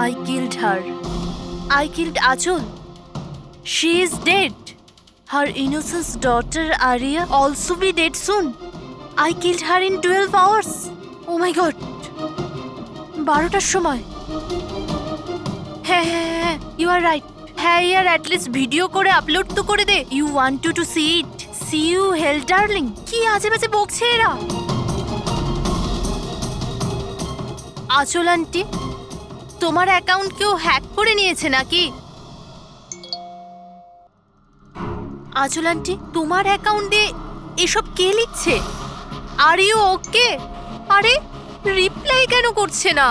I killed her. I killed Achol. She is dead. Her innocent daughter Arya also be dead soon. I killed her in 12 hours. Oh my god. 12টার সময়। হ্যাঁ, you are right. হ্যাঁ ইয়ার at least video করে upload তো করে দে। You want to see it. See you hell darling. কি আজে বাজে বকছে এরা। আচল আন্টি, তোমার অ্যাকাউন্ট কেউ হ্যাক করে নিয়েছে নাকি? আচল আন্টি, তোমার অ্যাকাউন্টে এসব কে লিখছে? Are you okay? আরে রিপ্লাই কেন করছে না?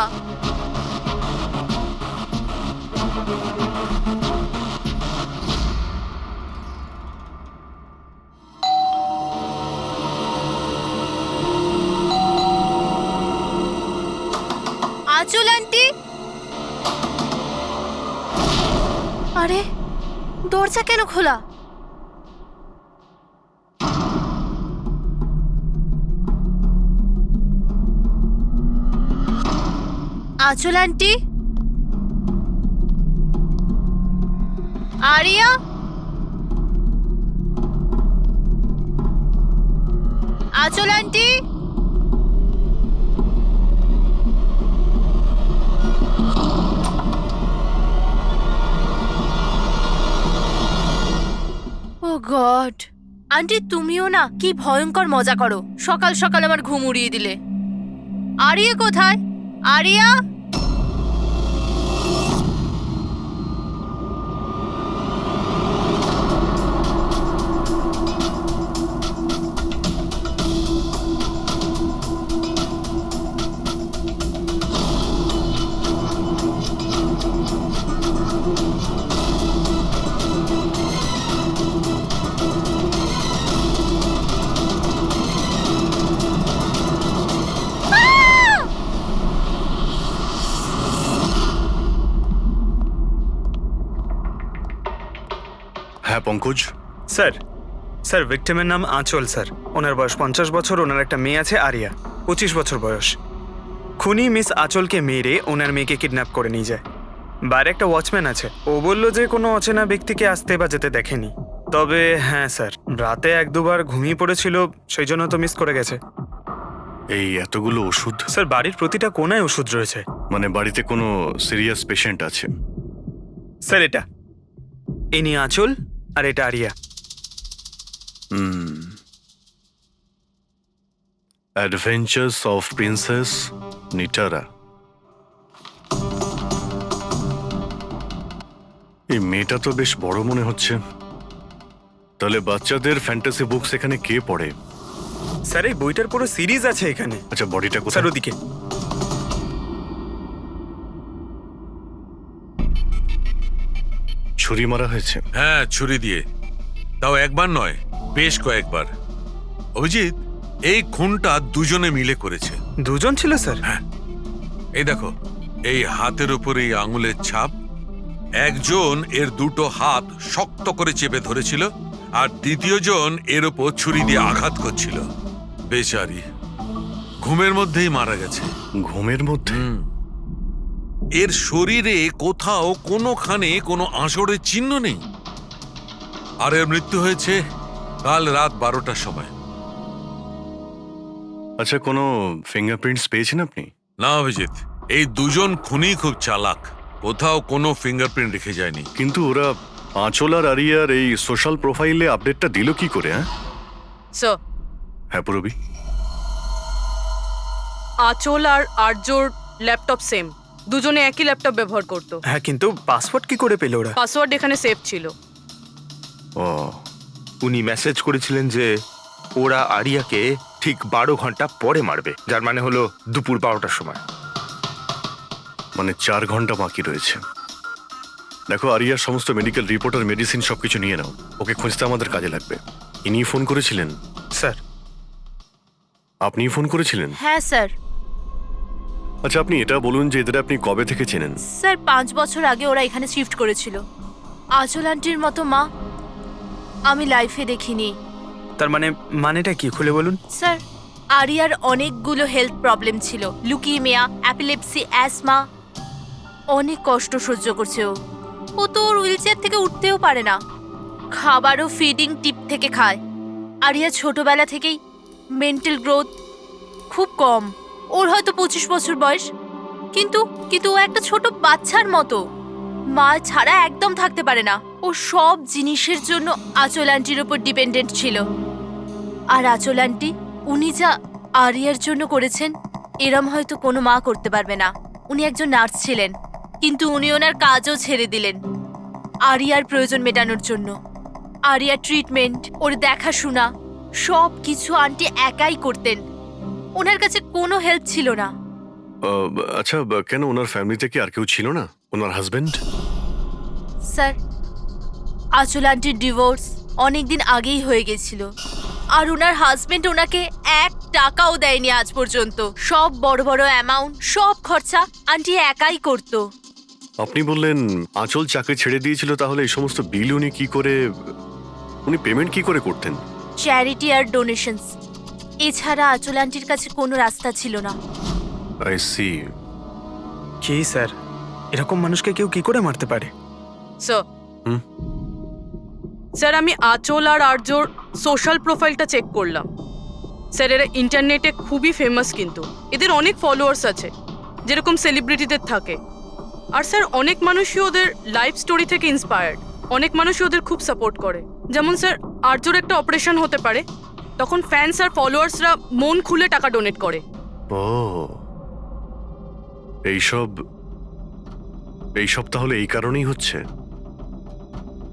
আচল আন্টি, আরে দরজা কেন খোলা? আচল আন্টি, আরিয়া, আচল আন্টি, ও গড, আন্টি তুমিও না কি ভয়ঙ্কর মজা করো। সকাল সকাল আমার ঘুম উড়িয়ে দিলে। আরিয়া কোথায়? আরিয়া, হ্যাঁ পঙ্কজ। স্যার ভিক্টিমের নাম আঁচল স্যার। ওনার বয়স 50 বছর। ওনার একটা মেয়ে আছে আরিয়া, 25 বছর বয়স। খুনি মিস আঁচলকে মেরে ওনার মেয়েকে কিডন্যাপ করে নিয়ে যায়। বাইরে একটা ওয়াচম্যান আছে, ও বলল যে কোনো অচেনা ব্যক্তিকে আসতে বা যেতে দেখেনি। তবে হ্যাঁ স্যার, রাতে 1-2বার ঘুমিয়ে পড়েছিল, সেই জন্য তো মিস করে গেছে। এই এতগুলো ওষুধ? স্যার বাড়ির প্রতিটা কোনায় ওষুধ রয়েছে। মানে বাড়িতে কোনো সিরিয়াস পেশেন্ট আছে? স্যার এটা ইনি আঁচল আর এটা Ariya. Adventures of princess Nitara. এই মেয়েটা তো বেশ বড় মনে হচ্ছে। তাহলে বাচ্চাদের ফ্যান্টাসি বুকস এখানে কে পড়ে? স্যার এই বইটার পুরো সিরিজ আছে এখানে। আচ্ছা বডিটা কোথায়? স্যার ওদিকে। ছুরি মারা হয়েছে? হ্যাঁ, ছুরি দিয়ে। তাও একবার নয়, বেশ কয়েকবার। অভিজিৎ, এই খুনটা দুজনে মিলে করেছে। দুজন ছিল স্যার? হ্যাঁ, এই দেখো, এই হাতের উপর এই আঙুলের ছাপ। একজন এর দুটো হাত শক্ত করে চেপে ধরেছিল, আর দ্বিতীয় জন এর উপর ছুরি দিয়ে আঘাত করছিল। বেচারি ঘুমের মধ্যেই মারা গেছে। ঘুমের মধ্যে? এর শরীরে কোথাও কোনোখানে কোনো আঁচড়ের চিহ্ন নেই। আর এর মৃত্যু হয়েছে কাল রাত 12টার সময়। আচ্ছা কোনো ফিঙ্গারপ্রিন্টস পেয়েছেন আপনি? না অভিজিৎ, এই দুজন খুনি খুব চালাক, কোথাও কোনো ফিঙ্গারপ্রিন্ট রেখে যায়নি। কিন্তু ওরা আঁচল আর আরিয়ার এই সোশ্যাল প্রোফাইলে আপডেটটা দিল কি করে? স্যার, হ্যাঁ পুরবি। আঁচল আর আর্যর ল্যাপটপ সেম, দুজনে একই ল্যাপটপ ব্যবহার করতো। হ্যাঁ, কিন্তু পাসওয়ার্ড কি করে পেল ওরা? পাসওয়ার্ড এখানে সেভ ছিল। ও, উনি মেসেজ করেছিলেন যে ওরা আরিয়াকে ঠিক 12 ঘন্টা পরে মারবে, যার মানে হলো দুপুর 12টার সময়। মানে 4 ঘন্টা বাকি রয়েছে। দেখো আরিয়ার সমস্ত মেডিকেল রিপোর্ট আর মেডিসিন সবকিছু নিয়ে নাও, ওকে খুঁজতে আমাদের কাজে লাগবে। ইনি ফোন করেছিলেন? স্যার আপনি ফোন করেছিলেন? হ্যাঁ স্যার। আচ্ছা আপনি এটা বলুন যে এদের আপনি কবে থেকে চেনেন? স্যার 5 বছর আগে ওরা এখানে শিফট করেছিল। আঁচল আন্টির মতো মা আমি লাইফে দেখিনি। তার মানেটা কি খুলে বলুন? স্যার আরিয়ার অনেকগুলো হেলথ প্রবলেম ছিল, লুকিমিয়া, অ্যাপিলেপসি, অ্যাসমা। অনেক কষ্ট সহ্য করছে ও তো ওর হুইলচেয়ার থেকে উঠতেও পারে না, খাবারও ফিডিং টিপ থেকে খায়। আরিয়া ছোটবেলা থেকেই মেন্টাল গ্রোথ খুব কম। ওর হয়তো 25 বছর বয়স, কিন্তু কিন্তু ও একটা ছোট বাচ্চার মতো, মা ছাড়া একদম থাকতে পারে না। ও সব জিনিসের জন্য আঁচল আন্টির ওপর ডিপেন্ডেন্ট ছিল। আর আঁচল আন্টি উনি যা আরিয়ার জন্য করেছেন এরম হয়তো কোনো মা করতে পারবে না। উনি একজন নার্স ছিলেন, কিন্তু উনি ওনার কাজও ছেড়ে দিলেন আরিয়ার প্রয়োজন মেটানোর জন্য। আরিয়ার ট্রিটমেন্ট, ওর দেখাশোনা সব কিছু আন্টি একাই করতেন। ওনার কাছে কোনো হেল্প ছিল না। আচ্ছা, কেন ওনার ফ্যামিলিতে কি আর কেউ ছিল না? ওনার হাজবেন্ড? স্যার, আঁচল আন্টির ডিভোর্স অনেকদিন আগেই হয়ে গেছিল, আর ওনার হাজবেন্ড ওনাকে 1 টাকাও দেয়নি আজ পর্যন্ত। সব বড় বড় অ্যামাউন্ট, সব খরচা আন্টি একাই করতো। আপনি বললেন আঁচল চাকরি ছেড়ে দিয়েছিল, তাহলে এই সমস্ত বিল উনি পেমেন্ট কি করে করতেন? চ্যারিটি আর ডোনেশনস, এছাড়া আঁচল আন্টির কাছে কোনো রাস্তা ছিল না। I C. কি স্যার, এরকম মানুষকে কেউ কি করে মারতে পারে? স্যার হুম? স্যার, আমি আঁচল আর আর্যর সোশ্যাল প্রোফাইলটা চেক করলাম। স্যার, এরা ইন্টারনেটে খুবই ফেমাস, কিন্তু এদের অনেক ফলোয়ার্স আছে, যেরকম সেলিব্রিটিদের থাকে। আর স্যার, অনেক মানুষই ওদের লাইফ স্টোরি থেকে ইন্সপায়ার্ড। অনেক মানুষই ওদের খুব সাপোর্ট করে। যেমন স্যার, আর্যর একটা অপারেশন হতে পারে, তখন ফ্যান্স আর ফলোয়ার্সরা মন খুলে টাকা ডোনেট করে। ও, এইসব তাহলে এই কারণেই হচ্ছে।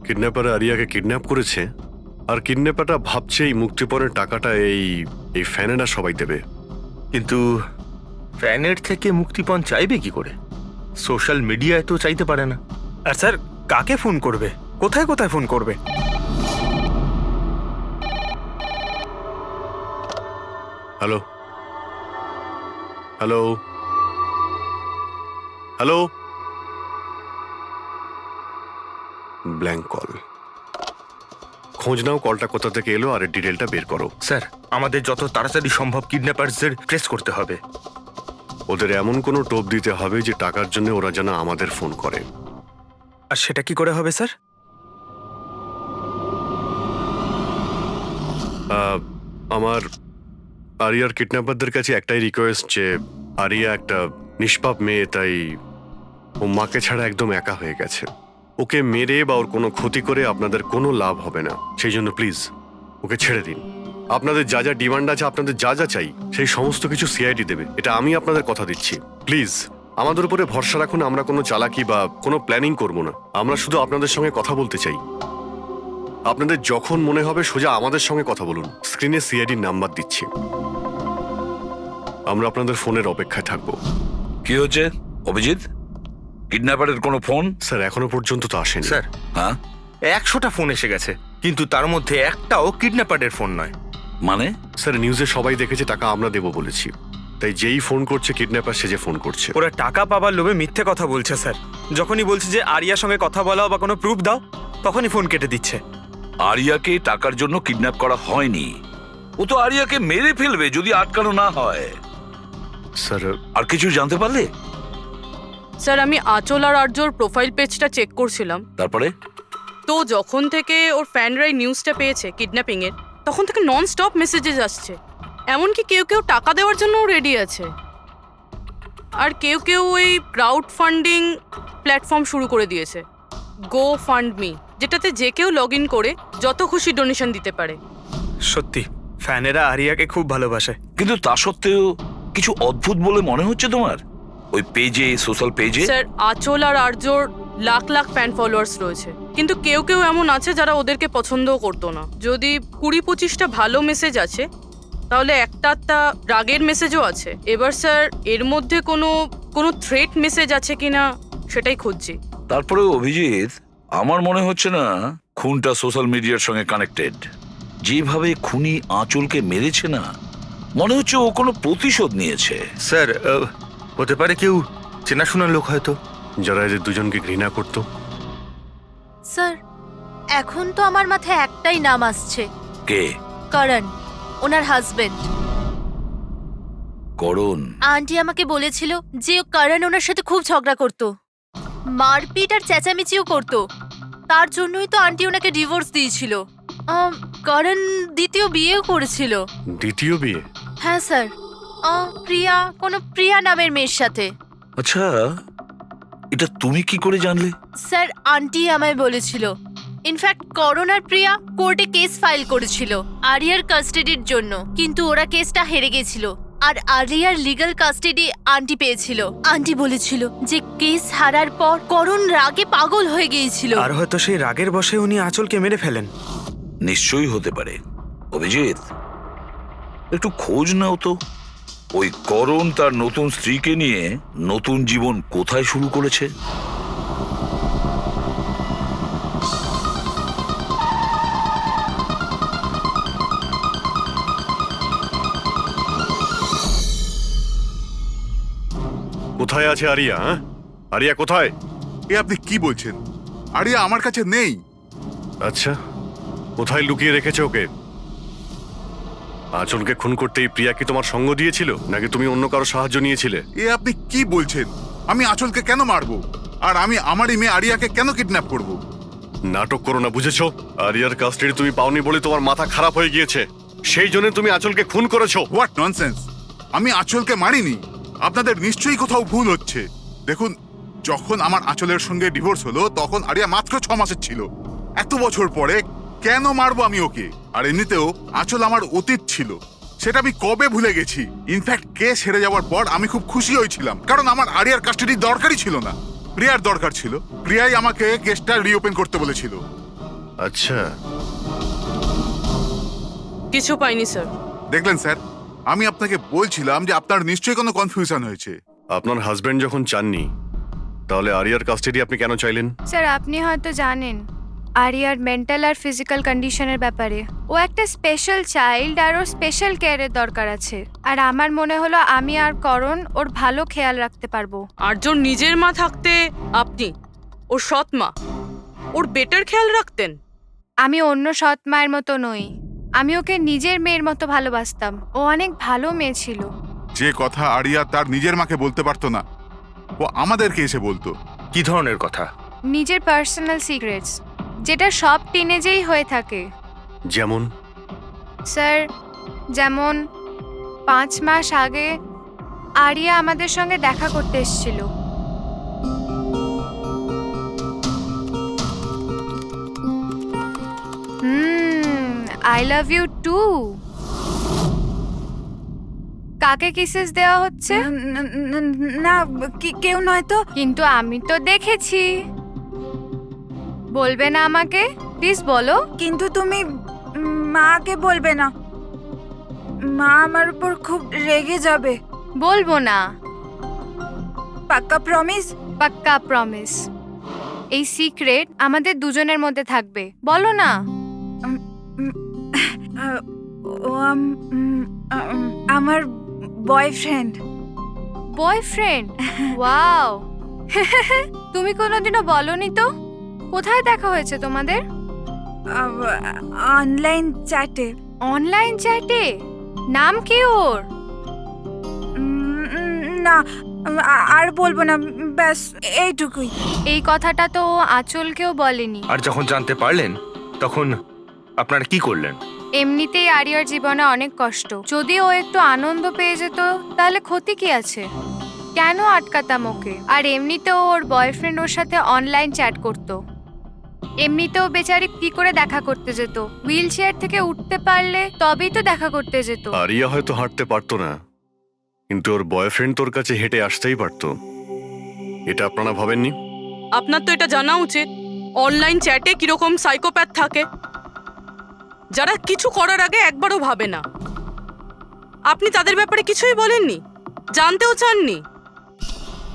কিডন্যাপার আরিয়াকে কিডন্যাপ করেছে, আর কিডন্যাপারটা ভাবছে এই মুক্তিপণের টাকাটা এই ফ্যানেরা সবাই দেবে। কিন্তু ফ্যানের থেকে মুক্তিপণ চাইবে কি করে? সোশ্যাল মিডিয়ায় তো চাইতে পারে না। আর স্যার, কাকে ফোন করবে? কোথায় কোথায় ফোন করবে? Hello hello hello, blank call. খোঁজ নাও কলটা কোথা থেকে এলো আর এর ডিটেলটা বের করো। স্যার, আমাদের যত তাড়াতাড়ি সম্ভব কিডন্যাপারদের ট্রেস করতে হবে। ওদের এমন কোনো টোপ দিতে হবে যে টাকার জন্য ওরা যেন আমাদের ফোন করে। আর সেটা কি করে হবে স্যার? আমার আরিয়ার কিডন্যাপারদের কাছে একটাই রিকোয়েস্ট যে আরিয়া একটা নিষ্পাপ মেয়ে, তাই ও মাকে ছাড়া একদম একা হয়ে গেছে। ওকে মেরে বা ওর কোনো ক্ষতি করে আপনাদের কোনো লাভ হবে না। সেই জন্য প্লিজ ওকে ছেড়ে দিন। আপনাদের যা যা ডিমান্ড আছে, আপনাদের যা যা চাই, সেই সমস্ত কিছু সিআইডি দেবে, এটা আমি আপনাদের কথা দিচ্ছি। প্লিজ আমাদের উপরে ভরসা রাখুন। আমরা কোনো চালাকি বা কোনো প্ল্যানিং করব না। আমরা শুধু আপনাদের সঙ্গে কথা বলতে চাই। আপনাদের যখন মনে হবে সোজা আমাদের সঙ্গে কথা বলুন। স্ক্রিনে সিআইডির নাম্বার দিচ্ছি। আমরা আপনাদের ফোনের অপেক্ষায় থাকবো। কি হচ্ছে অভিজিৎ? কিডন্যাপারের কোনো ফোন? স্যার, এখনো পর্যন্ত তো আসেনি। স্যার, হ্যাঁ 100টা ফোন এসে গেছে, কিন্তু তার মধ্যে একটাও কিডন্যাপারের ফোন নয়। মানে? স্যার, নিউজে সবাই দেখেছে টাকা আমরা দেবো বলেছি, তাই যেই ফোন করছে কিডন্যাপার সেজে ফোন করছে। ওরা টাকা পাবার লোভে মিথ্যে কথা বলছে স্যার। যখনই বলছে যে আরিয়ার সঙ্গে কথা বলাও বা কোনো প্রুফ দাও, তখনই ফোন কেটে দিচ্ছে। আরিয়াকে টাকার জন্য কিডন্যাপ করা হয়নি। ও তো আরিয়াকে মেরে ফেলবে যদি আটকানো না হয়। স্যার, আর কিছু জানতে পারলে? স্যার, আমি আঁচল আর আর্যর প্রোফাইল পেজটা চেক করছিলাম। তারপরে? তো যখন থেকে ওর ফ্যানরাই নিউজটা পেয়েছে কিডন্যাপিং এর, তখন থেকে নন স্টপ মেসেজেস আসছে। এমনকি কেউ কেউ টাকা দেওয়ার জন্যও রেডি আছে, আর কেউ কেউ ওই ক্রাউড ফান্ডিং প্ল্যাটফর্ম শুরু করে দিয়েছে, গো ফান্ড মি, যেটাতে যে কেউ লগ ইন করে যত খুশি ডোনেশন দিতে পারে। সত্যি ফ্যানেরা আরিয়াকে খুব ভালোবাসে। কিন্তু তা সত্ত্বেও কিছু অদ্ভুত বলে মনে হচ্ছে তোমার ওই পেজে, সোশ্যাল পেজে। স্যার, আঁচল আর আর্যর লাখ লাখ ফ্যান ফলোয়ার্স রয়েছে, কিন্তু কেউ কেউ এমন আছে যারা ওদেরকে পছন্দও করতো না। যদি 20-25টা ভালো মেসেজ আছে, তাহলে একটা রাগের মেসেজও আছে। এবার স্যার, এর মধ্যে কোনো থ্রেট মেসেজ আছে কিনা সেটাই খুঁজছি। তারপরে অভিজিৎ, আমার মনে হচ্ছে না খুনটা সোশ্যাল মিডিয়ার সঙ্গে কানেক্টেড। যেভাবে খুনি আঁচলকে মেরেছে না, মনে হচ্ছে ও কোনো প্রতিশোধ নিয়েছে। স্যার, হতে পারে কেউ চেনাশোনা লোক হয়তো, যারা এদের দুজনকে ঘৃণা করতো। স্যার, এখন তো আমার মাথায় একটাই নাম আসছে, কে? করণ, ওনার হাজবেন্ড। করণ? আন্টি আমাকে বলেছিল যে করণ ওনার সাথে খুব ঝগড়া করতো। মারপিট আর চেঁচামেচিও করতো। তার জন্যই তো আন্টি ওনাকে ডিভোর্স দিয়েছিল। করণ দ্বিতীয় বিয়েও করেছিল। দ্বিতীয় বিয়ে? হ্যাঁ স্যার, প্রিয়া নামের মেয়ের সাথে। আচ্ছা, এটা তুমি কি করে জানলে? স্যার, আন্টি আমায় বলেছিল। ইনফ্যাক্ট করণ আর প্রিয়া কোর্টে কেস ফাইল করেছিল আরিয়ার কাস্টাডির জন্য, কিন্তু ওরা কেসটা হেরে গেছিল আর আরিয়ার লিগ্যাল কাস্টাডি আন্টি পেয়েছিল। আন্টি বলেছিল যে কেস হারার পর করণ রাগে পাগল হয়ে গিয়েছিল। আর হয়তো সেই রাগের বশে উনি আঁচলকে মেরে ফেলেন। নিশ্চয়ই হতে পারে। অভিজিৎ, একটু খোঁজ নাও তো, ওই করণ তার নতুন স্ত্রীকে নিয়ে নতুন জীবন কোথায় শুরু করেছে। কোথায় আছে আরিয়া? আরিয়া কোথায়? এ আপনি কি বলছেন? আরিয়া আমার কাছে নেই। আচ্ছা, কোথায় লুকিয়ে রেখেছে ওকে? আঁচলকে খুন করতেই প্রিয়া কি তোমার সঙ্গ দিয়েছিল, নাকি তুমি অন্য কারো সাহায্য নিয়েছিলে? এ আপনি কি বলছেন? আমি আঁচলকে কেন মারবো? আর আমি আমারই মেয়ে আরিয়াকে কেন কিডন্যাপ করব? নাটক করো না, বুঝেছো? আরিয়ার কাস্টাডি তুমি পাওনি বলে তোমার মাথা খারাপ হয়ে গিয়েছে, সেই জন্য তুমি আঁচলকে খুন করেছো। What nonsense! আমি আঁচলকে মারিনি। আপনাদের নিশ্চয়ই কোথাও ভুল হচ্ছে। দেখুন, যখন আমার আঁচলের সঙ্গে ডিভোর্স হলো তখন আরিয়া মাত্র 6 মাসের ছিল। এত বছর পরে কেন মারবো আমি ওকে? আর এমনিতেও আঁচল আমার অতীত ছিল, সেটা আমি কবে ভুলে গেছি। ইনফ্যাক্ট কেস হেরে যাওয়ার পর আমি খুব খুশি হয়েছিলাম, কারণ আমার আরিয়ার কাস্টাডি দরকারই ছিল না, প্রিয়ার দরকার ছিল। প্রিয়াই আমাকে কেসটা রিওপেন করতে বলেছিল। আচ্ছা, কিছু পাইনি স্যার। দেখলেন স্যার, আমি আপনাকে বলছিলাম যে আপনার নিশ্চয়ই কোনো কনফিউশন হয়েছে। আপনার হাজবেন্ড যখন চাননি, তাহলে আরিয়ার কাস্টাডি আপনি কেন চাইলেন? স্যার, আপনি হয়তো জানেন আরিয়ার মেন্টাল আর ফিজিক্যাল কন্ডিশনের ব্যাপারে। ও একটা স্পেশাল চাইল্ড আর ওর স্পেশাল কেয়ারের দরকার আছে। আর আমার মনে হলো আমি আর করণ ওর ভালো খেয়াল রাখতে পারবো। আর্যর নিজের মা থাকতে আপনি ওর সৎ মা, ওর বেটার খেয়াল রাখতেন। আমি অন্য সৎ মায়ের মতো নই, আমি ওকে নিজের মেয়ের মতো ভালোবাসতাম। ও অনেক ভালো মেয়ে ছিল। যে কথা আরিয়া তার নিজের মাকে বলতে পারতো না, ও আমাদেরকে এসে বলতো। কি ধরনের কথা? নিজের পার্সোনাল সিক্রেটস, যেটা সব টিনেজেই হয়ে থাকে। যেমন? স্যার, যেমন 5 মাস আগে আরিয়া আমাদের সঙ্গে দেখা করতে এসেছিল। I love you too. কাকে কিসেস দেওয়া হচ্ছে? না, কেউ নয় তো। কিন্তু আমি তো দেখেছি। বলবে না আমাকে? প্লিজ বলো। কিন্তু তুমি মাকে বলবে না, মা আমার উপর খুব রেগে যাবে। বলবো না। পাক্কা প্রমিস? পাক্কা প্রমিস। এই সিক্রেট আমাদের দুজনের মধ্যে থাকবে। বলো না। ও আমার বয়ফ্রেন্ড। বয়ফ্রেন্ড? ওয়াও। তুমি কোনোদিনও বলনি তো। কোথায় দেখা হয়েছে তোমাদের? অনলাইন চ্যাটে। অনলাইন চ্যাটে? নাম কি ওর? না, আর বলবো না, ব্যাস এইটুকুই। এই কথাটা তো ও আঁচলকেও বলেনি। আর যখন জানতে পারলেন তখন আপনারা কি করলেন? এমনিতেই আরিয়ার জীবনে অনেক কষ্ট, যদি ও একটু আনন্দ পেয়ে যেত তাহলে ক্ষতি কি আছে? কেন আটকাতাম ওকে? আর এমনিতেও ওর বয়ফ্রেন্ড ওর সাথে অনলাইন চ্যাট করতো। এমনিতেও বেচারি কি করে দেখা করতে যেত? হুইল চেয়ার থেকে উঠতে পারলে তবেই তো দেখা করতে যেত। আরিয়া হয়তো হাঁটতে পারতো না, কিন্তু ওর বয়ফ্রেন্ড তোর কাছে হেঁটে আসতেই পারতো। এটা আপনারা ভাবেননি? আপনার তো এটা জানা উচিত অনলাইন চ্যাটে কিরকম সাইকোপ্যাথ থাকে, যারা কিছু করার আগে একবারও ভাবে না। আপনি তাদের ব্যাপারে কিছুই বলেননি, জানতেও চাননি।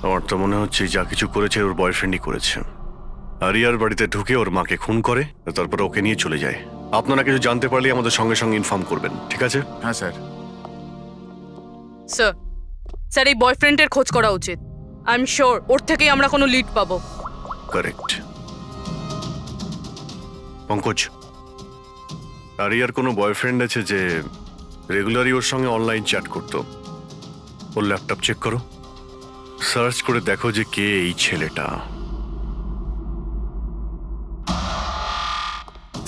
আমার তো মনে হচ্ছে যা কিছু করেছে ওর বয়ফ্রেন্ডই করেছে। আরিয়ার বাড়িতে ঢুকে ওর মাকে খুন করে, তারপর ওকে নিয়ে চলে যায়। আপনারা কিছু জানতে পারলে আমাদের সঙ্গে সঙ্গে ইনফর্ম করবেন, ঠিক আছে? হ্যাঁ স্যার। স্যার, স্যার এই বয়ফ্রেন্ডের খোঁজ করা উচিত। আই এম শিওর ওর থেকেই আমরা কোনো লিড পাবো। কারেক্ট। পঙ্কজ, আরিয়ার কোনো বয়ফ্রেন্ড আছে যে রেগুলারই ওর সঙ্গে অনলাইন চ্যাট করতো? ওর ল্যাপটপ চেক করো, সার্চ করে দেখো যে কে এই ছেলেটা।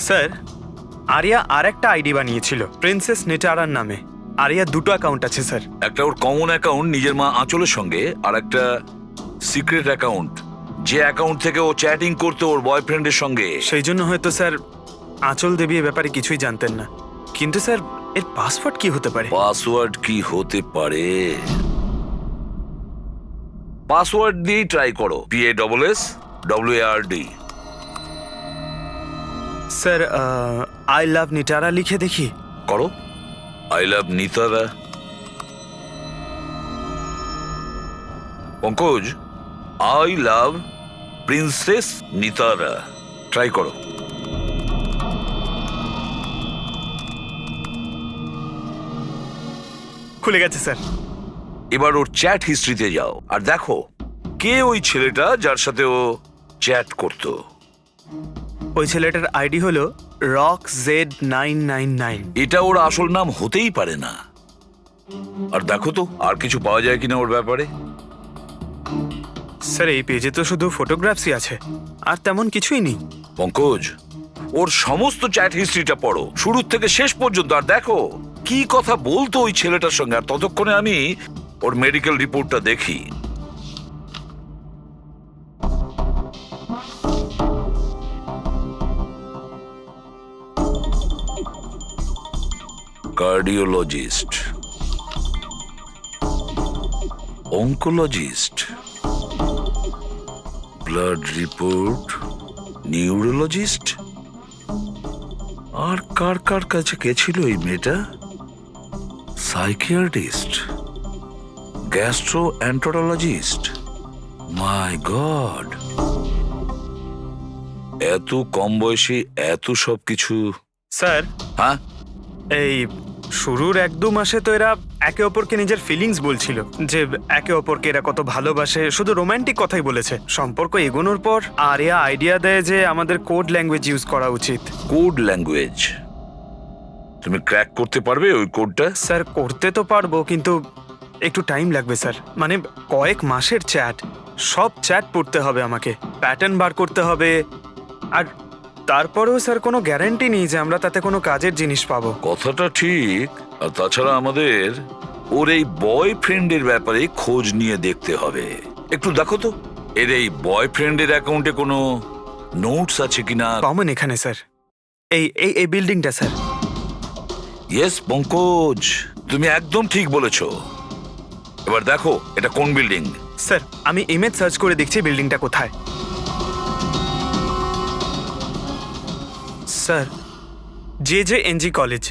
স্যার আরিয়া আর একটা আইডি বানিয়েছিল প্রিন্সেস নিটারার নামে। আরিয়ার দুটো অ্যাকাউন্ট আছে স্যার। একটা ওর কমন অ্যাকাউন্ট নিজের মা আঁচলের সঙ্গে, আর একটা সিক্রেট অ্যাকাউন্ট, যে অ্যাকাউন্ট থেকে ও চ্যাটিং করতো ওর বয়ফ্রেন্ডের সঙ্গে। সেই জন্য হয়তো স্যার আঁচল দেবী এ ব্যাপারে কিছুই জানতেন না। কিন্তু স্যার এর পাসওয়ার্ড কি হতে পারে? পাসওয়ার্ড কি হতে পারে? পাসওয়ার্ড দিয়ে ট্রাই করো, PASSWARD। Sir I love Nitara লিখে দেখি। করো, I love Nitara. Pankaj, I love princess Nitara, try করো। খুলে গেছে স্যার। এবার ওর চ্যাট হিস্ট্রিতে যাও আর দেখো কে ওই ছেলেটা যার সাথে ও চ্যাট করতো। ওই ছেলেটার আইডি হলো RockZ999। এটা ওর আসল নাম হতেই পারে না। আর দেখো তো আর কিছু পাওয়া যায় কিনা ওর ব্যাপারে। স্যার এই পেজে তো শুধু ফটোগ্রাফসই আছে, আর তেমন কিছুই নেই। পঙ্কজ, ওর সমস্ত চ্যাট হিস্ট্রিটা পড়ো শুরু থেকে শেষ পর্যন্ত, আর দেখো কি কথা বলতো ওই ছেলেটার সঙ্গে। আর ততক্ষণে আমি ওর মেডিকেল রিপোর্টটা দেখি। Cardiologist, oncologist, blood report, neurologist. আর কার কার কাছে গেছিল এই মেয়েটা? Psychiatrist, gastroenterologist. মাই গড, এত কম বয়সে এত সব কিছু। স্যার হ্যাঁ, এই শুরুর 1-2 মাসে তো এরা একে অপরকে নিজের ফিলিংস বলছিল, যে একে অপরকে এরা কত ভালোবাসে, শুধু রোমান্টিক কথাই বলেছে। সম্পর্ক এগোনোর পর আরিয়া আইডিয়া দেয় যে আমাদের কোড ল্যাঙ্গুয়েজ ইউজ করা উচিত। Code language? তুমি ক্র্যাক করতে পারবে ওই কোডটা? স্যার করতে তো পারবো, কিন্তু একটু টাইম লাগবে স্যার। মানে কয়েক মাসের চ্যাট, সব চ্যাট পড়তে হবে আমাকে, প্যাটার্ন বার করতে হবে। আর তারপরেও স্যার কোনো গ্যারান্টি নেই যে আমরা তাতে কোনো কাজের জিনিস পাবো। কথাটা ঠিক। আর তাছাড়া আমাদের ওর এই বয়ফ্রেন্ডের ব্যাপারে খোঁজ নিয়ে দেখতে হবে। একটু দেখো তো এর এই বয়ফ্রেন্ডের অ্যাকাউন্টে কোনো নোটস আছে কিনা। কমন এখানে স্যার, এই এই এই বিল্ডিংটা স্যার। ইয়েস পঙ্কজ, তুমি একদম ঠিক বলেছ। এবার দেখো এটা কোন বিল্ডিং। স্যার আমি ইমেজ সার্চ করে দেখছি বিল্ডিংটা কোথায়। Sir JJNG college.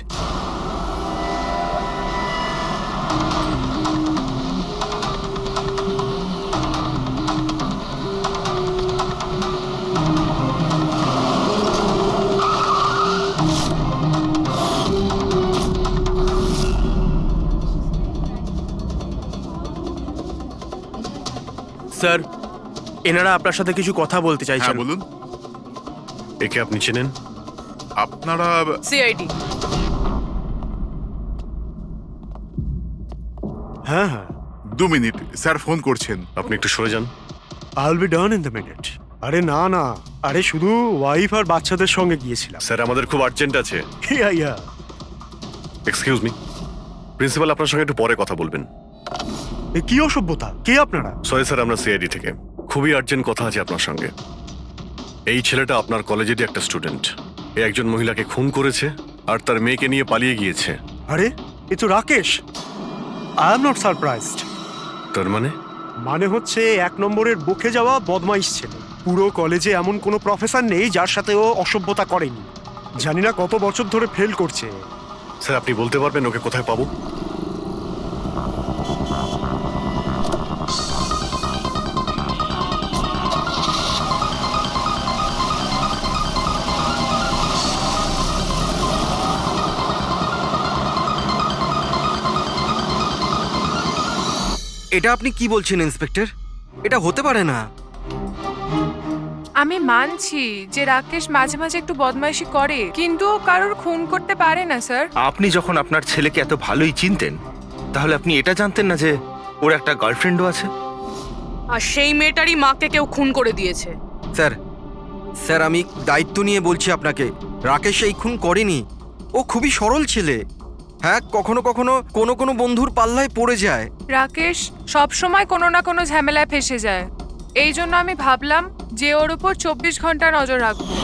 স্যার এনারা আপনার সাথে কিছু কথা বলতে চাইছেন। হ্যাঁ বলুন। একে আপনি চেনেন? আপনারা CID। হ্যাঁ হ্যাঁ, 2 মিনিট, স্যার ফোন করছেন। আপনি একটু সরে যান। I will be done in the minute. আরে না না, আরে শুধু ওয়াইফ আর বাচ্চাদের সঙ্গে গিয়েছিলাম। স্যার আমাদের খুব আর্জেন্ট আছে। ইয়া ইয়া। এক্সকিউজ মি, প্রিন্সিপাল আপনার সঙ্গে একটু পরে কথা বলবেন। এ কি অসভ্যতা? কে আপনারা? সরি স্যার, আমরা সিআইডি থেকে। খুবই আর্জেন্ট কথা আছে আপনার সঙ্গে। এই ছেলেটা আপনার কলেজেরই একটা স্টুডেন্ট। এ একজন মহিলাকে খুন করেছে আর তার মেয়েকে নিয়ে পালিয়ে গিয়েছে। আরে এ তো Rakesh. I am not surprised. তার মানে হচ্ছে 1 নম্বরের বকে যাওয়া বদমাইশ ছেলে। পুরো কলেজে এমন কোনো প্রফেসর নেই যার সাথে ও অসভ্যতা করেনি। জানি না কত বছর ধরে ফেল করছে। স্যার আপনি বলতে পারবেন ওকে কোথায় পাবো? এটা আপনি কি বলছেন ইন্সপেক্টর? এটা হতে পারে না। আমি মানছি যে রাকেশ মাঝে মাঝে একটু বদমাইশি করে, কিন্তু ও কারোর খুন করতে পারে না স্যার। আপনি যখন আপনার ছেলেকে এত ভালোই চিনতেন, তাহলে আপনি এটা জানতেন না যে ওর একটা গার্লফ্রেন্ডও আছে? আর সেই মেয়েটারই মাকে কেউ খুন করে দিয়েছে। স্যার স্যার আমি দায়িত্ব নিয়ে বলছি আপনাকে, রাকেশ এই খুন করেনি। ও খুবই সরল ছেলে। হ্যাঁ, কখনো কখনো কোনো বন্ধুর পাল্লায় পড়ে যায়। রাকেশ সব সময় কোনো না কোনো ঝামেলায় ফেসে যায়। এই জন্য আমি ভাবলাম যে ওর উপর 24 ঘন্টা নজর রাখবো।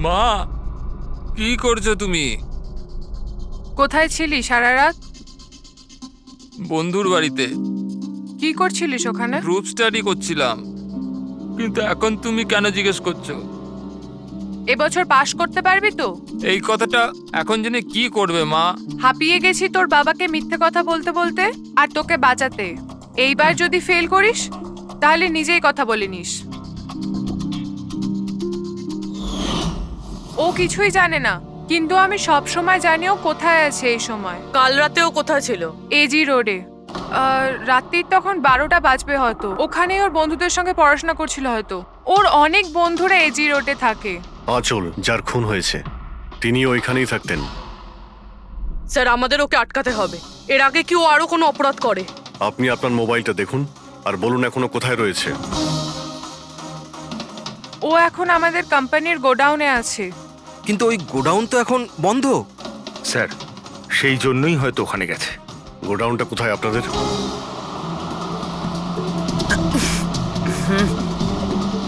মা, কি করছো তুমি? কোথায় ছিলি সারা রাত? বন্ধুর বাড়িতে কি করছিলিস ওখানে? গ্রুপ স্টাডি করছিলাম। কিন্তু এখন তুমি কেন জিজ্ঞেস করছো? এবছর পাশ করতে পারবি তো? এই কথাটা এখন জেনে কি করবে মা? হাঁপিয়ে গেছি তোর বাবাকে মিথ্যে কথা বলতে বলতে আর তোকে বাঁচাতে। এইবার যদি ফেল করিস তাহলে নিজেই কথা বলে নিস। ও কিছুই জানে না, কিন্তু আমি সব সময় জানি ও কোথায় আছে এই সময়। কাল রাতেও কোথায় ছিল? এজি রোডে। রাত্রির তখন 12টা বাজবে হয়তো। ওখানে ওর বন্ধুদের সঙ্গে পড়াশোনা করছিল হয়তো। ওর অনেক বন্ধুরা এজি রোডে থাকে। আঁচল যার খুন হয়েছে তিনি ওইখানেই থাকতেন। স্যার আমাদের ওকে আটকাতে হবে। এর আগে কি ও আরো কোনো অপরাধ করে? আপনি আপনার মোবাইলটা দেখুন আর বলুন এখনো কোথায় রয়েছে। ও এখন আমাদের কোম্পানির গোডাউনে আছে। কিন্তু ওই গোডাউন তো এখন বন্ধ। স্যার সেই জন্যই হয়তো ওখানে গেছে। গোডাউনটা কোথায় আপনাদের?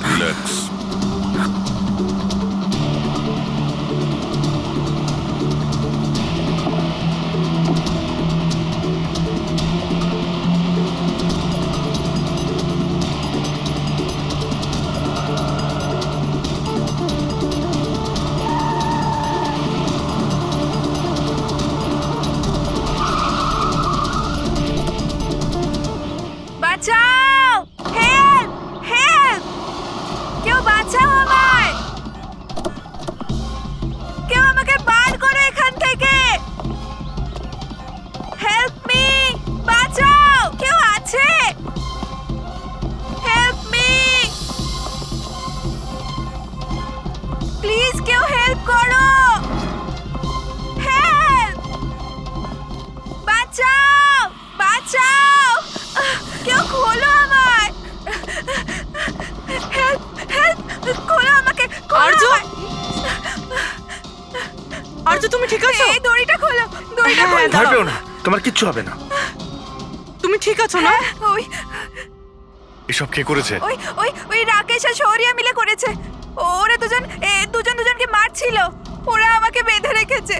রিল্যাক্স। বাঁচাও! হেল্প! হেল্প! কেউ বাঁচাও আমায়! কেউ আমাকে বার করো এখান থেকে! Help me! বাঁচাও! কেউ আছে? Help me! প্লিজ কেউ হেল্প করো! হেল্প! বাঁচাও! বাঁচাও! কেউ খোলো আমায়! হেল্প! হেল্প! খোলো আমাকে! আরজু! আরজু তুমি ঠিক আছো? এই দড়িটা খোলো! দড়িটা খোলো! ভয় পেও না, তোমার কিচ্ছু হবে না। তুমি ঠিক আছো না? ওই এসব কে করেছে? ওই ওই ওই রাকেশ আর শৌরিয়া মিলে করেছে। ওরা দুজনকে মারছিল। ওরা আমাকে বেঁধে রেখেছে।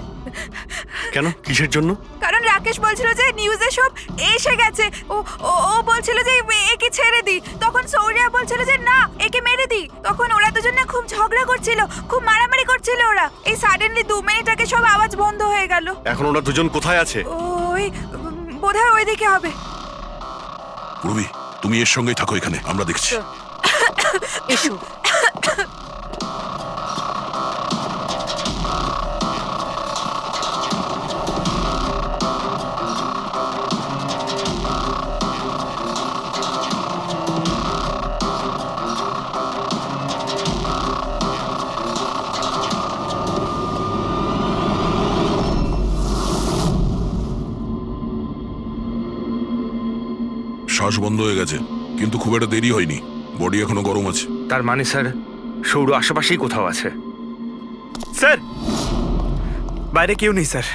কেন? কিসের জন্য? কারণ রাকেশ বলছিল যে নিউজে সব এসে গেছে। ও ও ও বলছিল যে একে ছেড়ে দি। তখন শৌরিয়া বলছিল যে না, একে মেরে দি। তখন ওরা দুজনে খুব ঝগড়া করছিল, খুব মারামারি করছিল ওরা। এই সাডেনলি 2 মিনিট আগে সব আওয়াজ বন্ধ হয়ে গেল। এখন ওরা দুজন কোথায় আছে? ওই বোধহয় ওইদিকে হবে। পূর্বী, তুমি এর সঙ্গেই থাকো এখানে, আমরা দেখছি। এসো। শ্বাস বন্ধ হয়ে গেছে, কিন্তু খুব একটা দেরি হয়নি। বডি এখনো গরম আছে। তার মানে স্যার সৌর আশেপাশেই কোথাও আছে। স্যার বাইরে কেউ নেই স্যার।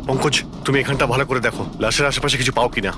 পঙ্কজ, তুমি এখানটা ভালো করে দেখো, লাশের আশেপাশে কিছু পাও কিনা।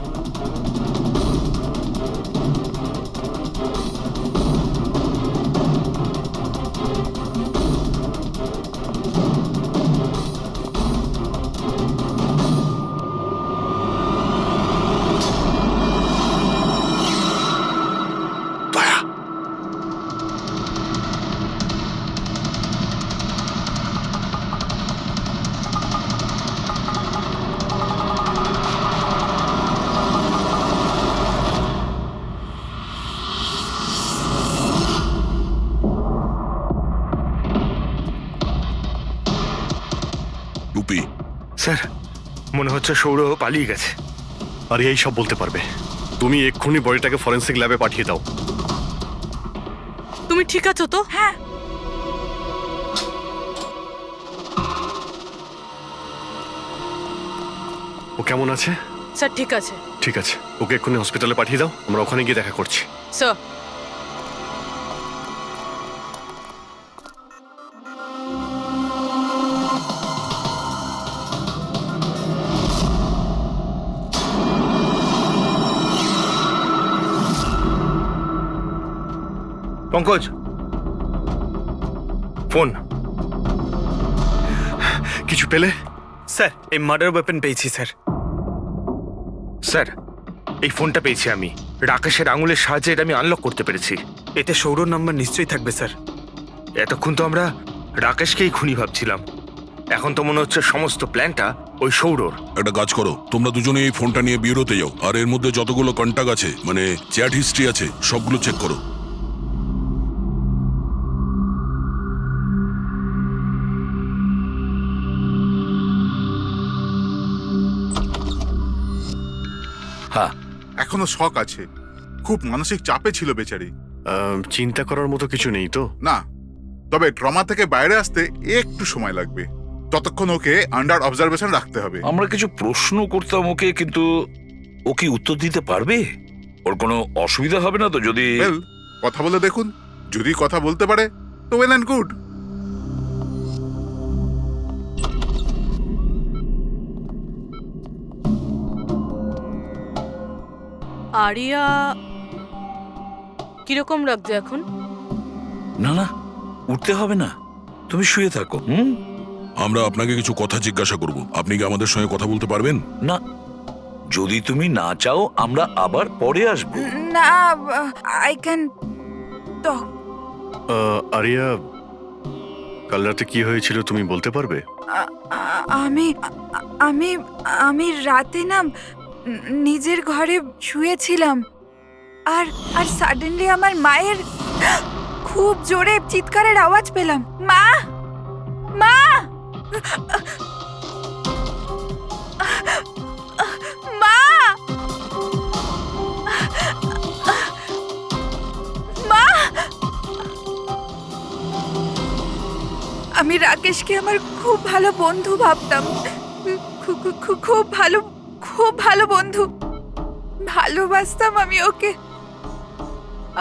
স্যার মনে হচ্ছে সৌর পালিয়ে গেছে। আরিয়া এই সব বলতে পারবে। তুমি এক্ষুনি বডিটাকে ফরেন্সিক ল্যাবে পাঠিয়ে দাও। তুমি ঠিক আছো তো? হ্যাঁ। ও কেমন আছে? স্যার ঠিক আছে। ঠিক আছে, ওকে এক্ষুনি হসপিটালে পাঠিয়ে দাও, আমরা ওখানে গিয়ে দেখা করছি। Sir Pankaj, phone. কিছু পেলে? স্যার এই মার্ডার ওয়েপন পেয়েছি স্যার। স্যার, এই ফোনটা পেয়েছি আমি। রাকেশের আঙুলের সাহায্যে এটা আমি আনলক করতে পেরেছি। এতে সৌরভ নাম্বার নিশ্চয়ই থাকবে স্যার। এতক্ষণ তো আমরা রাকেশকেই খুনি ভাবছিলাম, এখন তো মনে হচ্ছে সমস্ত প্ল্যানটা ওই সৌরর। একটা কাজ করো, তোমরা দুজনে এই ফোনটা নিয়ে বিউরোতে যাও, আর এর মধ্যে যতগুলো কন্টাক্ট আছে, মানে চ্যাট হিস্ট্রি আছে, সবগুলো চেক করো। হ্যাঁ, এখনো শক আছে, খুব মানসিক চাপে ছিল বেচারি। চিন্তা করার মতো কিছু নেই তো? না, তবে ট্রমা থেকে বাইরে আসতে একটু সময় লাগবে, ততক্ষণ ওকে আন্ডার অবজারভেশন রাখতে হবে। আমরা কিছু প্রশ্ন করতাম ওকে, কিন্তু ও কি উত্তর দিতে পারবে? ওর কোনো অসুবিধা হবে না তো যদি? ওয়েল, কথা বলে দেখুন, যদি কথা বলতে পারে তো ওয়েল অ্যান্ড গুড। আরিয়া কিরকম লাগছে এখন? না না, উঠতে হবে না, তুমি শুয়ে থাকো। আমরা আপনাকে কিছু কথা জিজ্ঞাসা করব, আপনি কি আমাদের সঙ্গে কথা বলতে পারবেন? না, যদি তুমি না চাও আমরা আবার পরে আসবো। না, আই ক্যান টক। আরিয়া, কাল রাতে কি হয়েছিল তুমি বলতে পারবে? আমি আমি আমি রাতে না নিজের ঘরে শুয়েছিলাম, আর আর সাডেনলি আমার মায়ের খুব জোরে চিৎকারের আওয়াজ পেলাম। মা, মা, মা, মা। আমি রাকেশকে আমার খুব ভালো বন্ধু ভাবতাম, খুব ভালো বন্ধু ভালোবাসতাম আমি ওকে,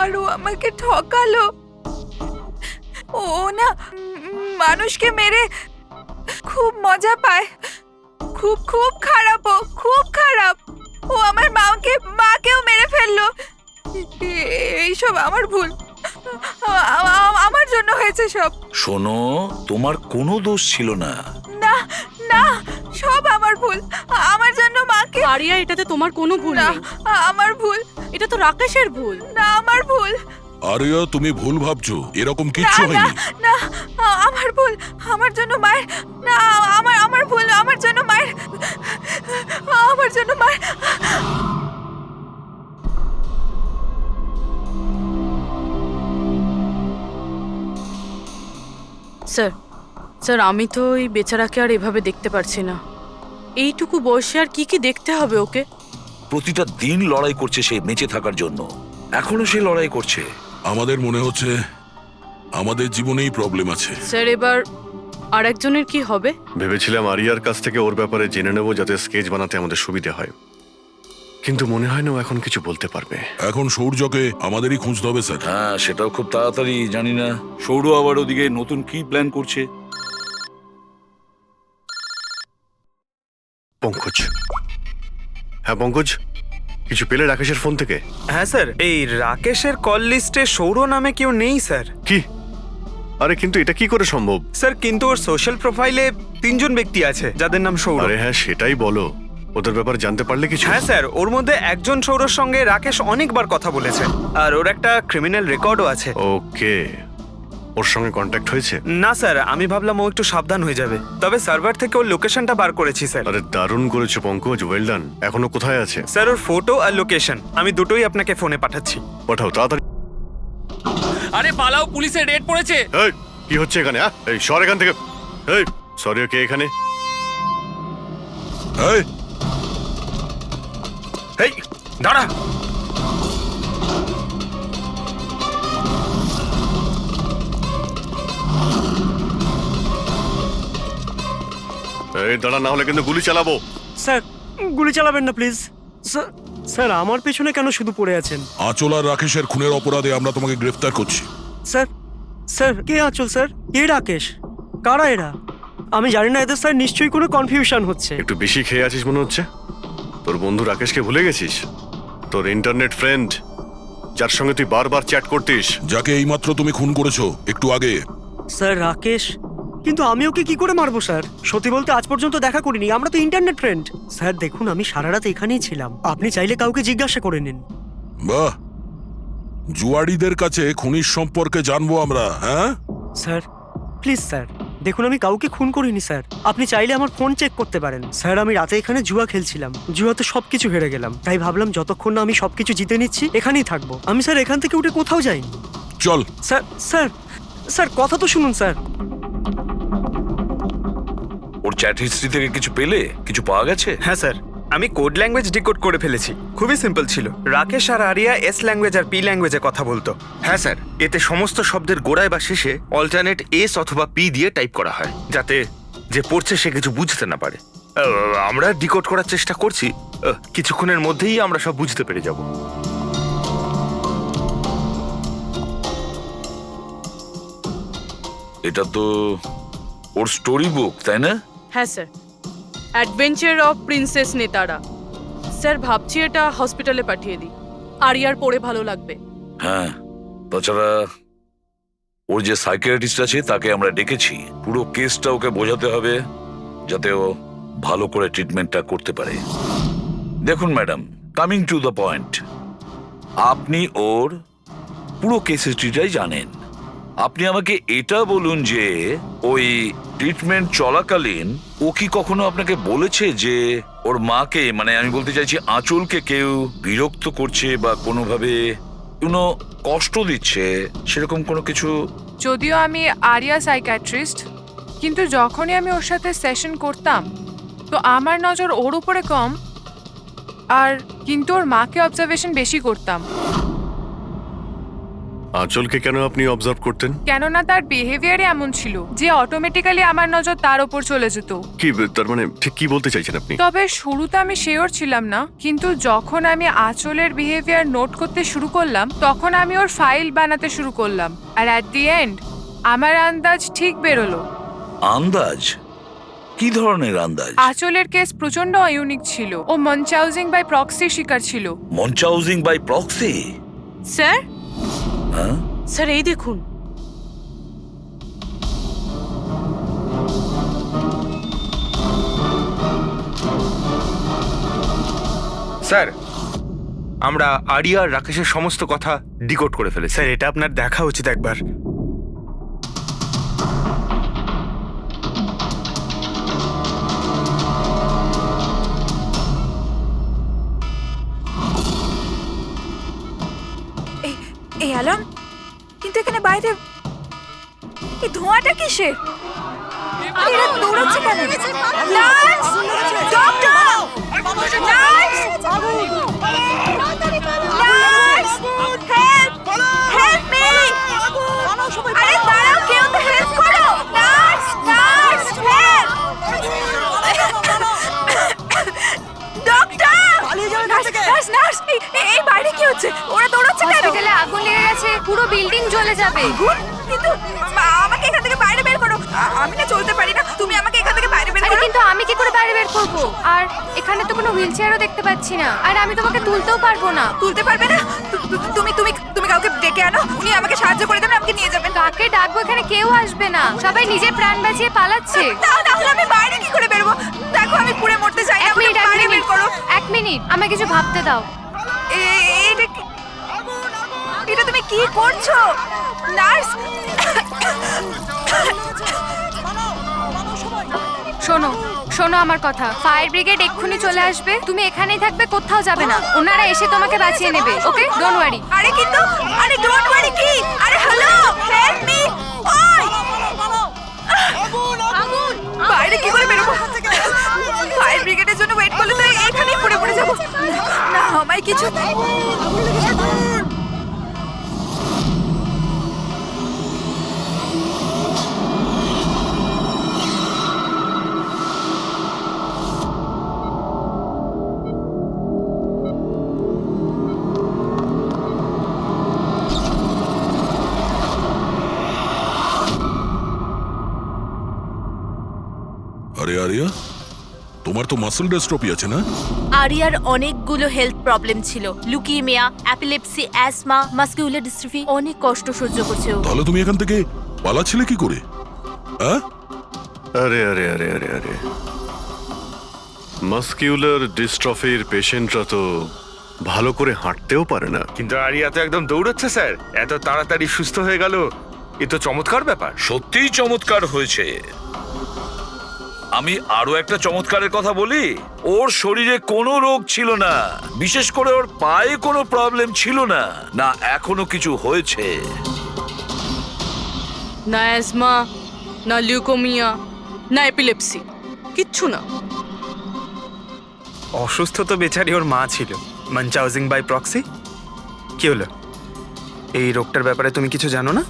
আর ও আমাকে ঠকালো। ও না মানুষকে মেরে খুব মজা পায়, খুব খারাপ, ও খুব খারাপ। ও আমার মাকেও মেরে ফেললো। এইসব আমার ভুল, আমার জন্য হয়েছে সব। শোনো, তোমার কোনো দোষ ছিল না। না না, সব আমার ভুল, আমার জন্য মাকে। আরিয়া, এটাতে তোমার কোনো ভুল না, নেই। আমার ভুল। এটা তো রাকেশের ভুল। না, আমার ভুল। আরিয়া, তুমি ভুল ভাবছো, এরকম কিচ্ছু না হয়নি। না, আমার ভুল, আমার জন্য মায়ের। না, আমার ভুল, আমার জন্য মায়ের, আমার জন্য মায়ের। স্যার স্যার, আমি তো এই বেচারাকে আর এভাবে দেখতে পারছি না। এইটুকু বয়সে আর কি কি দেখতে হবে ওকে? প্রতিটা দিন লড়াই করছে সে বেঁচে থাকার জন্য, এখনো সে লড়াই করছে। আমাদের মনে হচ্ছে আমাদের জীবনেই প্রবলেম আছে। স্যার, এবার আর একজনের কি হবে? ভেবেছিলাম আরিয়ার কাছ থেকে ওর ব্যাপারে জেনে নেবো, যাতে স্কেচ বানাতে আমাদের সুবিধা হয়, কিন্তু মনে হয় না ও এখন কিছু বলতে পারবে। এখন সৌর্যকে আমাদেরই খুঁজতে হবে স্যার। হ্যাঁ, সেটাও খুব তাড়াতাড়ি। জানি না সৌর আবার ওদিকে নতুন কি প্ল্যান করছে। পঙ্কজ। হ্যাঁ পঙ্কজ, কিছু পেলে রাকেশের ফোন থেকে? হ্যাঁ স্যার, এই রাকেশের কল লিস্টে সৌর নামে কেউ নেই স্যার। কি? আরে কিন্তু এটা কি করে সম্ভব? স্যার, কিন্তু ওর সোশ্যাল প্রোফাইলে 3 জন ব্যক্তি আছে যাদের নাম সৌর। আরে হ্যাঁ, সেটাই বলো, ওদের ব্যাপারে জানতে পারলে কিছু? হ্যাঁ স্যার, ওর মধ্যে একজন সৌরর সঙ্গে রাকেশ অনেকবার কথা বলেছে, আর ওর একটা ক্রিমিনাল রেকর্ডও আছে। ওকে, ওর সঙ্গে কন্ট্যাক্ট হয়েছে? না স্যার, আমি ভাবলাম ও একটু সাবধান হয়ে যাবে, তবে সার্ভার থেকে ওর লোকেশনটা বার করেছি স্যার। আরে দারুণ করেছো পঙ্কজ, ওয়েল ডান। এখনো কোথায় আছে? স্যার, ওর ফটো আর লোকেশন আমি দুটোই আপনাকে ফোনে পাঠাচ্ছি। পাঠাও তাড়াতাড়ি। আরে পালাও, পুলিশের রেড পড়েছে। এই কি হচ্ছে এখানে? এই সর এখান থেকে। এই সরি, কে এখানে? এই, এই দাঁড়া। এই দাঁড়া, না হলে কিন্তু গুলি চালাবো। স্যার গুলি চালাবেন না প্লিজ। স্যার আমার পেছনে কেন শুধু পড়ে আছেন? আঁচল আর রাকেশের খুনের অপরাধে আমরা তোমাকে গ্রেফতার করছি। স্যার স্যার কে আঁচল স্যার? কে রাকেশ? কারা এরা? আমি জানি না এদের, স্যার নিশ্চয়ই কোনো কনফিউশন হচ্ছে। একটু বেশি খেয়ে আছিস মনে হচ্ছে। তোর বন্ধু রাকেশকে ভুলে গেছিস? তোর ইন্টারনেট ফ্রেন্ড, যার সঙ্গে তুই বারবার চ্যাট করতিস। যাকে এইমাত্র তুমি খুন করেছো একটু আগে। স্যার রাকেশ? কিন্তু আমি ওকে কি করে মারবো স্যার? সত্যি বলতে আজ পর্যন্ত দেখা করিনি, আমরা তো ইন্টারনেট ফ্রেন্ড। স্যার দেখুন, আমি সারা রাত এখানেই ছিলাম, আপনি চাইলে কাউকে জিজ্ঞাসা করে নিন। বাহ, জুয়াড়িদের কাছে খুনির সম্পর্কে জানবো আমরা। হ্যাঁ স্যার প্লিজ স্যার, দেখুন আমি কাউকে খুন করিনি স্যার, আপনি চাইলে আমার ফোন চেক করতে পারেন। স্যার আমি রাতে এখানে জুয়া খেলছিলাম, জুয়াতে সবকিছু হেরে গেলাম, তাই ভাবলাম যতক্ষণ না আমি সবকিছু জিতে নিচ্ছি এখানেই থাকবো। আমি স্যার এখান থেকে উঠে কোথাও যাইনি। চল। স্যার স্যার স্যার কথা তো শুনুন স্যার। ওর চ্যাট হিস্ট্রি থেকে কিছু পেলে? কিছু পাওয়া গেছে? হ্যাঁ স্যার, আমি কোড ল্যাঙ্গুয়েজ ডিকোড করে ফেলেছি। খুবই সিম্পল ছিল। রাকেশ আর আরিয়া এস ল্যাঙ্গুয়েজ আর পি ল্যাঙ্গুয়েজে কথা বলতো। হ্যাঁ স্যার, এতে সমস্ত শব্দের গোড়ায় বা শেষে অল্টারনেট এস অথবা পি দিয়ে টাইপ করা হয়, যাতে যে পড়ছে সে কিছু বুঝতে না পারে। আমরা ডিকোড করার চেষ্টা করছি, কিছুক্ষণের মধ্যেই আমরা সব বুঝতে পেরে যাব। এটা তো ওর স্টোরি বুক, তাই না? হ্যাঁ স্যার, অ্যাডভেঞ্চার অফ প্রিন্সেস নেতারা। স্যার ভাবছি এটা হসপিটালে পাঠিয়ে দিই, আরিয়ার পড়ে ভালো লাগবে। হ্যাঁ, তাছাড়া ওর যে সাইকিয়াট্রিস্ট আছে তাকে আমরা ডেকেছি। পুরো কেসটা ওকে বোঝাতে হবে, যাতে ও ভালো করে ট্রিটমেন্টটা করতে পারে। দেখুন madam, coming to the point, আপনি ওর পুরো কেস হিস্ট্রিটাই জানেন। আপনি আমাকে এটা বলুন যে ওই ট্রিটমেন্ট চলাকালীন ও কি কখনো আপনাকে বলেছে যে ওর মাকে, মানে আমি বলতে চাইছি আঁচলকে, কেউ বিরক্ত করছে বা কোনোভাবে কোনো কষ্ট দিচ্ছে, সেরকম কোনো কিছু? যদিও আমি আরিয়া সাইকিয়াট্রিস্ট, কিন্তু যখনই আমি ওর সাথে সেশন করতাম তো আমার নজর ওর উপরে কম, আর কিন্তু ওর মাকে অবজারভেশন বেশি করতাম। আঁচলকে কেন আপনি অবজার্ভ করতেন? কেননা তার বিহেভিয়ারে এমন ছিল যে অটোমেটিক্যালি আমার নজর তার ওপর চলে যেত। কি তার মানে, ঠিক কি বলতে চাইছেন আপনি? তবে শুরুতে আমি শিওর ছিলাম না, কিন্তু যখন আমি আঁচলের বিহেভিয়ার নোট করতে শুরু করলাম তখন আমি ওর ফাইল বানাতে শুরু করলাম, আর অ্যাট দি এন্ড আমার আন্দাজ ঠিক বেরোলো। আন্দাজ? কি ধরনের আন্দাজ? আঁচলের কেস প্রচন্ড ইউনিক ছিল। ও মনচাউজিং বাই প্রক্সি শিকার ছিল। মনচাউজিং বাই প্রক্সি? স্যার, হ্যাঁ স্যার এই দেখুন। স্যার, আমরা আরিয়া আর রাকেশের সমস্ত কথা ডিকোড করে ফেলেছি। স্যার এটা আপনার দেখা উচিত একবার। এই অ্যালার্ম, কিন্তু এখানে বাইরে এই ধোঁয়াটা কিসের? এরা দৌড়াচ্ছে কেন? Nurse! Doctor! Nurse! Nurse! Help! Help me! আরে দাঁড়াও, কেউ তো হেল্প করো! Nurse! Nurse! Help! Doctor! Nurse! Nurse! এই বাইরে কি হচ্ছে? ওরা দৌড়াচ্ছে কেন? হসপিটালে আগুন লেগে গেছে, পুরো বিল্ডিং জ্বলে যাবে। কিন্তু আমাকে এখান থেকে বাইরে বের করো। আমি না চলতে পারি না, তুমি আমাকে এখান থেকে বাইরে বের আরে করো। কিন্তু আমি কি করে বাইরে বের করব? আর এখানে তো কোনো হুইল চেয়ারও দেখতে পাচ্ছি না, আর আমি তোমাকে তুলতেও পারবো না। তুলতে পারবে না? তুমি তুমি তুমি কাউকে ডেকে আনো, উনি আমাকে সাহায্য করে দেন, আমাকে নিয়ে যাবেন। কাকে ডাকবো? এখানে কেউ আসবে না, সবাই নিজের প্রাণ বাঁচিয়ে পালাচ্ছে। তাহলে আমি বাইরে কি করে বেরোবো? দেখো আমি পুড়ে মরতে চাই না, এক মিনিট, বাইরে বের করো। এক মিনিট, আমাকে কিছু ভাবতে দাও। এটা তুমি কি করছো নার্স? শোনো শোনো আমার কথা, ফায়ার ব্রিগেড এক্ষুনি চলে আসবে, তুমি এখানেই থাকবে, কোথাও যাবে না, ওনারা এসে তোমাকে বাঁচিয়ে নেবে। ওকে, ডোন্ট ওয়ারি। আরে কিন্তু, আরে ডোন্ট ওয়ারি কি? আরে হ্যালো, হেল্প মি! ওই আগুন! বাইরে কি করে বেরোবো? ফায়ার ব্রিগেডের জন্য ওয়েট করলে তো এখানেই পড়ে যাবো। না কিছু আরে আরিয়া, তোমার তো মাসল ডেস্ট্রপি আছে না? আরিয়ার অনেকগুলো হেলথ প্রবলেম ছিল, লুকিমিয়া, অ্যাপিলেপসি, অ্যাসমা, মাসকিউলার ডিস্ট্রফি, অনেক কষ্ট সহ্য করছে ও। তাহলে তুমি এখান থেকে পালাচ্ছিলে কি করে? হ্যাঁ, আরে আরে আরে আরে আরে মাসকিউলার ডিস্ট্রফির পেশেন্টরা তো ভালো করে হাঁটতেও পারে না। কিন্তু আরিয়া তো একদম দৌড়চ্ছে স্যার, এত তাড়াতাড়ি সুস্থ হয়ে গেল, এ তো চমৎকার ব্যাপার। সত্যিই চমৎকার হয়েছে। আমি আরো একটা চমৎকারের কথা বলি, ওর শরীরে কোনো রোগ ছিল না, বিশেষ করে ওর পায়ে কোনো প্রবলেম ছিল না, না এখনো কিছু হয়েছে। না অ্যাজমা, না লিউকোমিয়া, না এপিলেপসি, কিচ্ছু না। অসুস্থ তো বেচারি ওর মা ছিল, মানচাউজিং বাই প্রক্সি। কি হলো, এই রোগটার ব্যাপারে তুমি কিছু জানো না?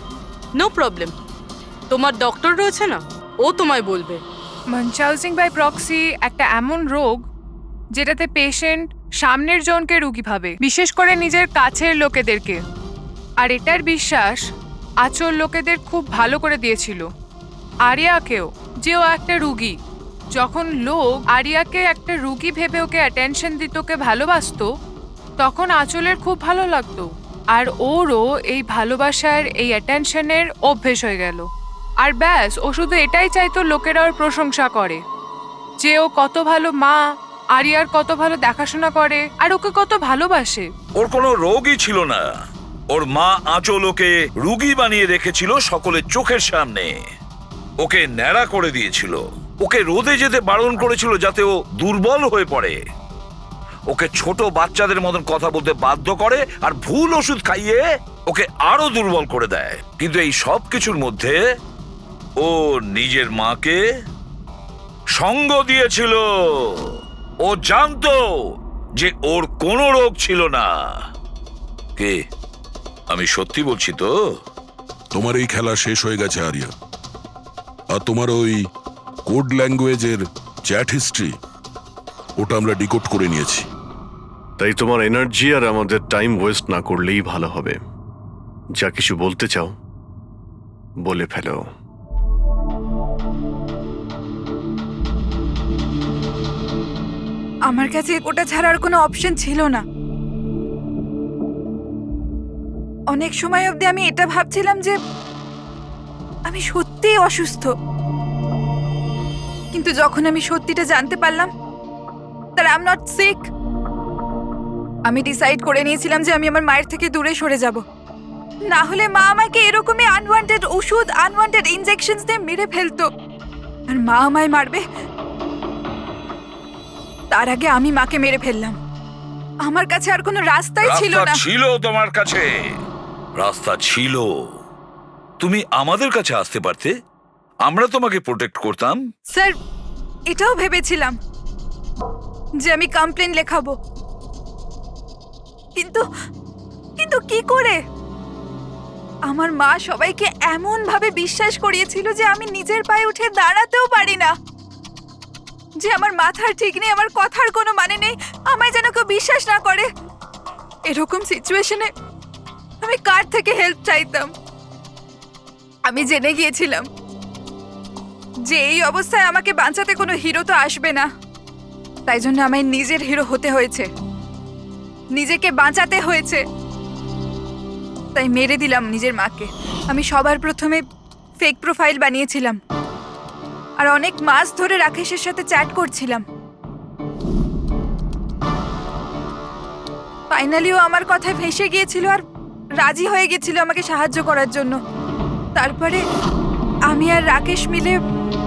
নো প্রবলেম, তোমার ডক্টর রয়েছে না, ও তোমায় বলবে। মানচাউজিং বাই প্রক্সি একটা এমন রোগ যেটাতে পেশেন্ট সামনের জনকে রোগী ভাবে, বিশেষ করে নিজের কাছের লোকেদেরকে। আর এটার বিশ্বাস আচল লোকেদের খুব ভালো করে দিয়েছিল আরিয়াকেও, যে ও একটা রুগী। যখন লোক আরিয়াকে একটা রুগী ভেবে ওকে অ্যাটেনশন দিত, ওকে ভালোবাসতো, তখন আচলের খুব ভালো লাগতো। আর ওরও এই ভালোবাসার, এই অ্যাটেনশনের অভ্যেস হয়ে গেল। আর ব্যাস, ও শুধু এটাই চাইতো লোকেরা ওর প্রশংসা করে, যে ও কত ভালো মা, আরিয়ার কত ভালো দেখাশোনা করে, আর ওকে কত ভালোবাসে। ওর কোনো রোগই ছিল না, ওর মা আঁচল ওকে রুগী বানিয়ে রেখেছিল সকলের চোখের সামনে। ওকে ন্যাড়া করে দিয়েছিল, ওকে রোদে যেতে বারণ করেছিল যাতে ও দুর্বল হয়ে পড়ে, ওকে ছোট বাচ্চাদের মতন কথা বলতে বাধ্য করে, আর ভুল ওষুধ খাইয়ে ওকে আরো দুর্বল করে দেয়। কিন্তু এই সব কিছুর মধ্যে ও নিজের মাকে সঙ্গ দিয়েছিল। ও জানতো যে ওর কোনো রোগ ছিল না। কে, আমি সত্যি বলছি তো? তোমার এই খেলা শেষ হয়ে গেছে আরিয়া। আর তোমার ওই কোড ল্যাঙ্গুয়েজের চ্যাট হিস্ট্রি, ওটা আমরা ডিকোড করে নিয়েছি। তাই তোমার এনার্জি আর আমাদের টাইম ওয়েস্ট না করলেই ভালো হবে। যা কিছু বলতে চাও বলে ফেলো। আমার কাছে ওটা ছাড়ার কোনো অপশন ছিল না। অনেক সময় অবধি আমি এটা ভাবছিলাম যে আমি সত্যিই অসুস্থ, কিন্তু যখন আমি সত্যিটা জানতে পারলাম that I'm not sick, আমি ডিসাইড করে নিয়েছিলাম যে আমি আমার মায়ের থেকে দূরে সরে যাব। না হলে মা আমাকে এরকমই আনওয়ান্টেড ওষুধ, আনওয়ান্টেড ইনজেকশনস দিয়ে মেরে ফেলতো। আর মা আমায় মারবে, তার আগে আমি মাকে মেরে ফেললাম। আমার কাছে আর কোনো রাস্তাই ছিল না। ছিল তোমার কাছে, রাস্তা ছিল। তুমি আমাদের কাছে আসতে পারতে, আমরা তোমাকে প্রোটেক্ট করতাম। স্যার, এটাও ভেবেছিলাম যে আমি কমপ্লেন লেখাবো, কিন্তু কিন্তু কি করে? আমার মা সবাইকে এমন ভাবে বিশ্বাস করিয়েছিল যে আমি নিজের পায়ে উঠে দাঁড়াতেও পারি না, যে আমার মাথার ঠিক নেই, আমার কথার কোনো মানে নেই, আমায় যেন কেউ বিশ্বাস না করে। এরকম সিচুয়েশনে আমি কার থেকে হেল্প চাইতাম? আমি জেনে গিয়েছিলাম যে এই অবস্থায় আমাকে বাঁচাতে কোনো হিরো তো আসবে না, তাই জন্য আমায় নিজের হিরো হতে হয়েছে, নিজেকে বাঁচাতে হয়েছে। তাই মেরে দিলাম নিজের মাকে। আমি সবার প্রথমে ফেক প্রোফাইল বানিয়েছিলাম, আর অনেক মাস ধরে রাকেশের সাথে চ্যাট করছিলাম। ফাইনালি ও আমার কথায় ফেঁসে গিয়েছিল আর রাজি হয়ে গেছিল আমাকে সাহায্য করার জন্য। তারপরে আমি আর রাকেশ মিলে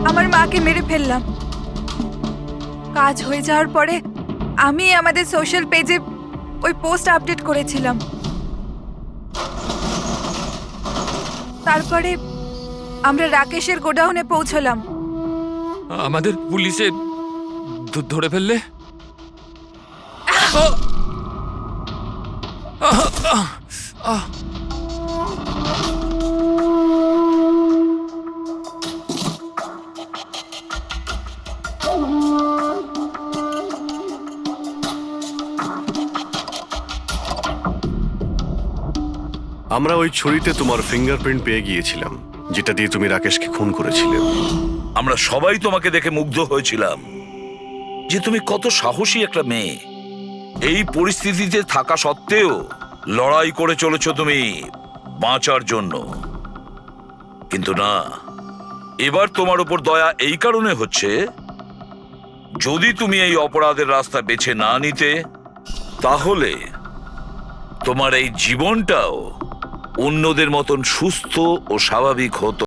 আমার মাকে মেরে ফেললাম। কাজ হয়ে যাওয়ার পরে আমি আমাদের সোশ্যাল পেজে ওই পোস্ট আপডেট করেছিলাম। তারপরে আমরা রাকেশের গোডাউনে পৌঁছলাম। আমাদের পুলিশে ধরে ফেললে? আমরা ওই ছুরিতে তোমার ফিঙ্গারপ্রিন্ট পেয়ে গিয়েছিলাম, যেটা দিয়ে তুমি রাকেশকে খুন করেছিলে। আমরা সবাই তোমাকে দেখে মুগ্ধ হয়েছিলাম যে তুমি কত সাহসী একটা মেয়ে। এই পরিস্থিতিতে থাকা সত্ত্বেও লড়াই করে চলেছ তুমি বাঁচার জন্য। কিন্তু না, এবার তোমার উপর দয়া এই কারণে হচ্ছে, যদি তুমি এই অপরাধের রাস্তা বেছে না নিতে, তাহলে তোমার এই জীবনটাও অন্যদের মতন সুস্থ ও স্বাভাবিক হতো।